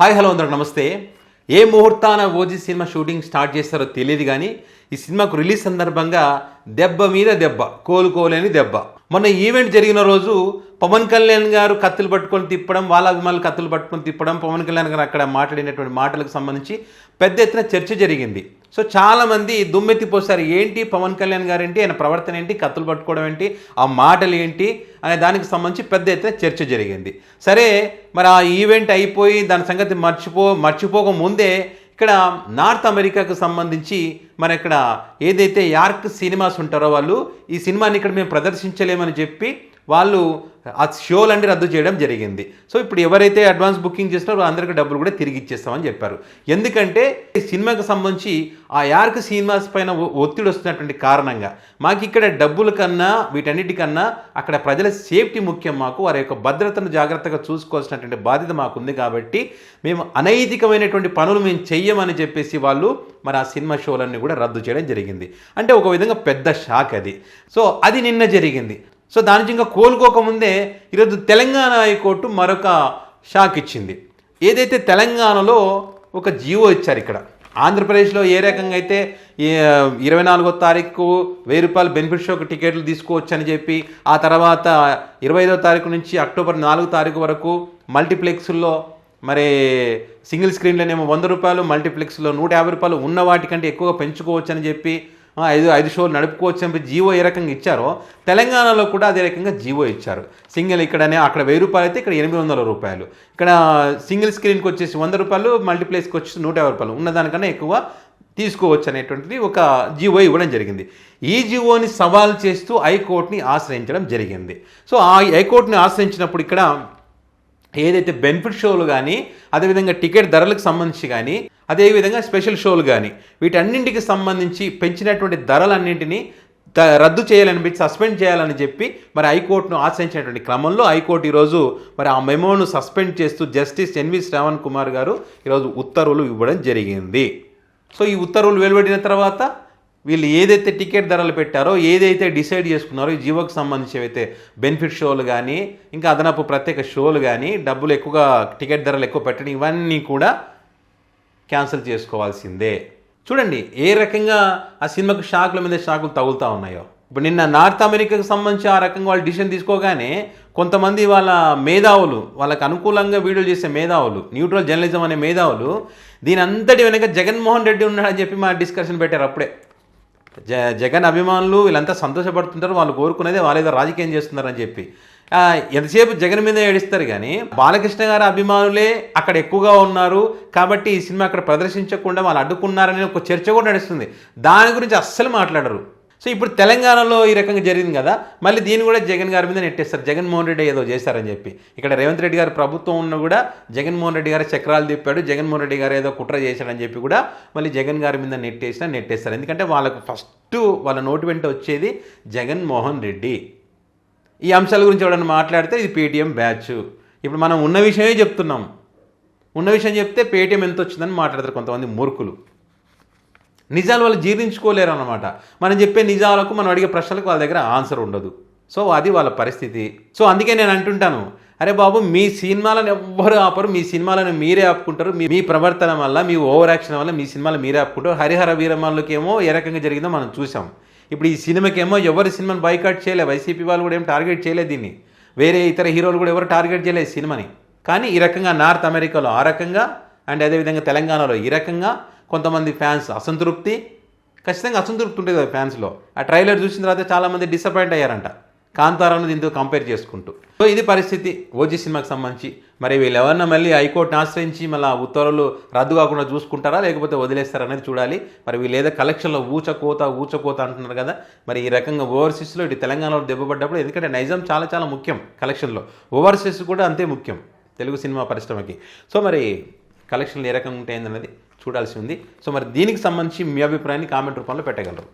Hi hello అందరికి నమస్తే. ఏ ముహూర్తాన OG cinema shooting start చేస్తారో తెలియదు కానీ ఈ సినిమాకు రిలీజ్ సందర్భంగా దెబ్బ మీద దెబ్బ, కోలుకోలేని దెబ్బ. మొన్న ఈవెంట్ జరిగిన రోజు పవన్ కళ్యాణ్ గారు కత్తులు పట్టుకొని తిప్పడం, వాళ్ళ అభిమానులు కత్తులు పట్టుకొని తిప్పడం, పవన్ కళ్యాణ్ గారు అక్కడ మాట్లాడినటువంటి మాటలకు సంబంధించి పెద్ద ఎత్తున చర్చ జరిగింది. సో చాలామంది దుమ్మెత్తిపోసారు, ఏంటి పవన్ కళ్యాణ్ గారు ఏంటి, ఆయన ప్రవర్తన ఏంటి, కత్తులు పట్టుకోవడం ఏంటి, ఆ మాటలు ఏంటి అనే దానికి సంబంధించి పెద్ద ఎత్తున చర్చ జరిగింది. సరే, మరి ఆ ఈవెంట్ అయిపోయి దాని సంగతి మర్చిపోక ముందే ఇక్కడ నార్త్ అమెరికాకు సంబంధించి మరి ఇక్కడ ఏదైతే యార్క్ సినిమాస్ ఉంటారో వాళ్ళు ఈ సినిమాని ఇక్కడ మేము ప్రదర్శించలేమని చెప్పి వాళ్ళు ఆ షోలన్నీ రద్దు చేయడం జరిగింది. సో ఇప్పుడు ఎవరైతే అడ్వాన్స్ బుకింగ్ చేస్తున్నారో అందరికీ డబ్బులు కూడా తిరిగి ఇచ్చేస్తామని చెప్పారు. ఎందుకంటే ఈ సినిమాకి సంబంధించి ఆ యార్క్ సినిమాస్ పైన ఒత్తిడి వస్తున్నటువంటి కారణంగా మాకు ఇక్కడ డబ్బుల కన్నా వీటన్నిటికన్నా అక్కడ ప్రజల సేఫ్టీ ముఖ్యం, మాకు వారి యొక్క భద్రతను జాగ్రత్తగా చూసుకోవాల్సినటువంటి బాధ్యత మాకుంది, కాబట్టి మేము అనైతికమైనటువంటి పనులు మేము చెయ్యమని చెప్పేసి వాళ్ళు మరి ఆ సినిమా షోలన్నీ కూడా రద్దు చేయడం జరిగింది. అంటే ఒక విధంగా పెద్ద షాక్ అది. సో అది నిన్న జరిగింది. సో దాని నుంచి ఇంకా కోలుకోకముందే ఈరోజు తెలంగాణ హైకోర్టు మరొక షాక్ ఇచ్చింది. ఏదైతే తెలంగాణలో ఒక జీవో ఇచ్చారు, ఇక్కడ ఆంధ్రప్రదేశ్లో ఏ రకంగా అయితే 24వ తారీఖు 1000 రూపాయలు బెనిఫిట్ షోకి టికెట్లు తీసుకోవచ్చు అని చెప్పి, ఆ తర్వాత 25వ తారీఖు నుంచి అక్టోబర్ 4వ తారీఖు వరకు మల్టీప్లెక్స్ల్లో మరి సింగిల్ స్క్రీన్లోనేమో 100 రూపాయలు, మల్టీప్లెక్స్లో 150 రూపాయలు ఉన్న వాటికంటే ఎక్కువగా పెంచుకోవచ్చు అని చెప్పి 5 షోలు నడుపుకోవచ్చు అని జీవో ఏ రకంగా ఇచ్చారో తెలంగాణలో కూడా అదే రకంగా జీవో ఇచ్చారు. సింగిల్ ఇక్కడనే అక్కడ 1000 రూపాయలు అయితే ఇక్కడ 800 రూపాయలు, ఇక్కడ సింగిల్ స్క్రీన్కి వచ్చేసి 100 రూపాయలు, మల్టీప్లెక్స్కి వచ్చేసి 150 రూపాయలు, ఉన్నదానికన్నా ఎక్కువ తీసుకోవచ్చు అనేటువంటిది ఒక జీవో ఇవ్వడం జరిగింది. ఈ జీవోని సవాల్ చేస్తూ హైకోర్టుని ఆశ్రయించడం జరిగింది. సో ఆ హైకోర్టుని ఆశ్రయించినప్పుడు ఇక్కడ ఏదైతే బెనిఫిట్ షోలు కానీ, అదేవిధంగా టికెట్ ధరలకు సంబంధించి కానీ, అదేవిధంగా స్పెషల్ షోలు కానీ వీటన్నింటికి సంబంధించి పెంచినటువంటి ధరలన్నింటినీ రద్దు చేయాలని సస్పెండ్ చేయాలని చెప్పి మరి హైకోర్టును ఆశ్రయించినటువంటి క్రమంలో హైకోర్టు ఈరోజు మరి ఆ మెమోను సస్పెండ్ చేస్తూ జస్టిస్ ఎన్వి శ్రావణ్ కుమార్ గారు ఈరోజు ఉత్తర్వులు ఇవ్వడం జరిగింది. సో ఈ ఉత్తర్వులు వెలువడిన తర్వాత వీళ్ళు ఏదైతే టికెట్ ధరలు పెట్టారో, ఏదైతే డిసైడ్ చేసుకున్నారో ఈ జీవోకి సంబంధించి అయితే బెనిఫిట్ షోలు కానీ, ఇంకా అదనపు ప్రత్యేక షోలు కానీ, డబ్బులు ఎక్కువగా టికెట్ ధరలు ఎక్కువ పెట్టడం, ఇవన్నీ కూడా క్యాన్సిల్ చేసుకోవాల్సిందే. చూడండి ఏ రకంగా ఆ సినిమాకు షాకుల మీద షాకులు తగులుతూ ఉన్నాయో. ఇప్పుడు నిన్న నార్త్ అమెరికాకు సంబంధించి ఆ రకంగా వాళ్ళు డిసిషన్ తీసుకోగానే కొంతమంది వాళ్ళ మేధావులు, వాళ్ళకు అనుకూలంగా వీడియోలు చేసే మేధావులు, న్యూట్రల్ జర్నలిజం అనే మేధావులు దీని అంతటి వెనక జగన్మోహన్ రెడ్డి ఉన్నాడని చెప్పి మా డిస్కషన్ పెట్టారు. అప్పుడే జగన్ అభిమానులు వీళ్ళంతా సంతోషపడుతుంటారు, వాళ్ళు కోరుకునేది వాళ్ళేదో రాజకీయం చేస్తున్నారని చెప్పి ఎంతసేపు జగన్ మీద ఏడిస్తారు. కానీ బాలకృష్ణ గారి అభిమానులే అక్కడ ఎక్కువగా ఉన్నారు కాబట్టి ఈ సినిమా అక్కడ ప్రదర్శించకుండా వాళ్ళు అడ్డుకున్నారనే ఒక చర్చ కూడా నడుస్తుంది. దాని గురించి అస్సలు మాట్లాడరు. సో ఇప్పుడు తెలంగాణలో ఈ రకంగా జరిగింది కదా, మళ్ళీ దీన్ని కూడా జగన్ గారి మీద నెట్టేస్తారు, జగన్మోహన్ రెడ్డి ఏదో చేశారని చెప్పి. ఇక్కడ రేవంత్ రెడ్డి గారి ప్రభుత్వం ఉన్న కూడా జగన్మోహన్ రెడ్డి గారు చక్రాలు తిప్పాడు, జగన్మోహన్ రెడ్డి గారు ఏదో కుట్ర చేశాడని చెప్పి కూడా మళ్ళీ జగన్ గారి మీద నెట్టేస్తారు. ఎందుకంటే వాళ్ళకు ఫస్ట్ వాళ్ళ నోటి వెంట వచ్చేది జగన్మోహన్ రెడ్డి. ఈ అంశాల గురించి ఎవరైనా మాట్లాడితే ఇది పేటీఎం బ్యాచ్. ఇప్పుడు మనం ఉన్న విషయమే చెప్తున్నాం, ఉన్న విషయం చెప్తే పేటీఎం ఎంత వచ్చిందని మాట్లాడతారు కొంతమంది మూర్ఖులు. నిజాలు వాళ్ళు జీర్ణించుకోలేరు అన్నమాట. మనం చెప్పే నిజాలకు, మనం అడిగే ప్రశ్నలకు వాళ్ళ దగ్గర ఆన్సర్ ఉండదు. సో అది వాళ్ళ పరిస్థితి. సో అందుకే నేను అంటుంటాను, అరే బాబు మీ సినిమాలను ఎవ్వరు ఆపరు, మీ సినిమాలను మీరే ఆపుకుంటారు. మీ ప్రవర్తన వల్ల, మీ ఓవర్ యాక్షన్ వల్ల మీ సినిమాలు మీరే ఆపుకుంటారు. హరిహర వీరమల్లుకేమో ఏ రకంగా జరిగిందో మనం చూసాం. ఇప్పుడు ఈ సినిమాకేమో ఎవరి సినిమాని బాయ్కాట్ చేయలేదు, వైసీపీ వాళ్ళు కూడా ఏం టార్గెట్ చేయలేదు దీన్ని, వేరే ఇతర హీరోలు కూడా ఎవరు టార్గెట్ చేయలేదు సినిమాని. కానీ ఈ రకంగా నార్త్ అమెరికాలో ఆ రకంగా, అండ్ అదేవిధంగా తెలంగాణలో ఈ రకంగా కొంతమంది ఫ్యాన్స్ అసంతృప్తి, ఖచ్చితంగా అసంతృప్తి ఉంటుంది కదా ఫ్యాన్స్లో. ఆ ట్రైలర్ చూసిన తర్వాత చాలామంది డిసప్పాయింట్ అయ్యారంట కాంతారాను దీంతో కంపేర్ చేసుకుంటూ. సో ఇది పరిస్థితి ఓజీ సినిమాకి సంబంధించి. మరి వీళ్ళు ఎవరన్నా మళ్ళీ హైకోర్టుని ఆశ్రయించి మళ్ళీ ఆ ఉత్తర్వులు రద్దు కాకుండా చూసుకుంటారా లేకపోతే వదిలేస్తారా అనేది చూడాలి. మరి వీళ్ళు ఏదో కలెక్షన్లో ఊచకోత అంటున్నారు కదా, మరి ఈ రకంగా ఓవర్సీస్లో ఇటు తెలంగాణలో దెబ్బపడ్డప్పుడు, ఎందుకంటే నైజాం చాలా చాలా ముఖ్యం కలెక్షన్లో, ఓవర్సీస్ కూడా అంతే ముఖ్యం తెలుగు సినిమా పరిశ్రమకి. సో మరి కలెక్షన్లు ఏ రకంగా ఉంటాయిందన్నది చూడాల్సి ఉంది. సో మరి దీనికి సంబంధించి మీ అభిప్రాయాన్ని కామెంట్ రూపంలో పెట్టగలరు.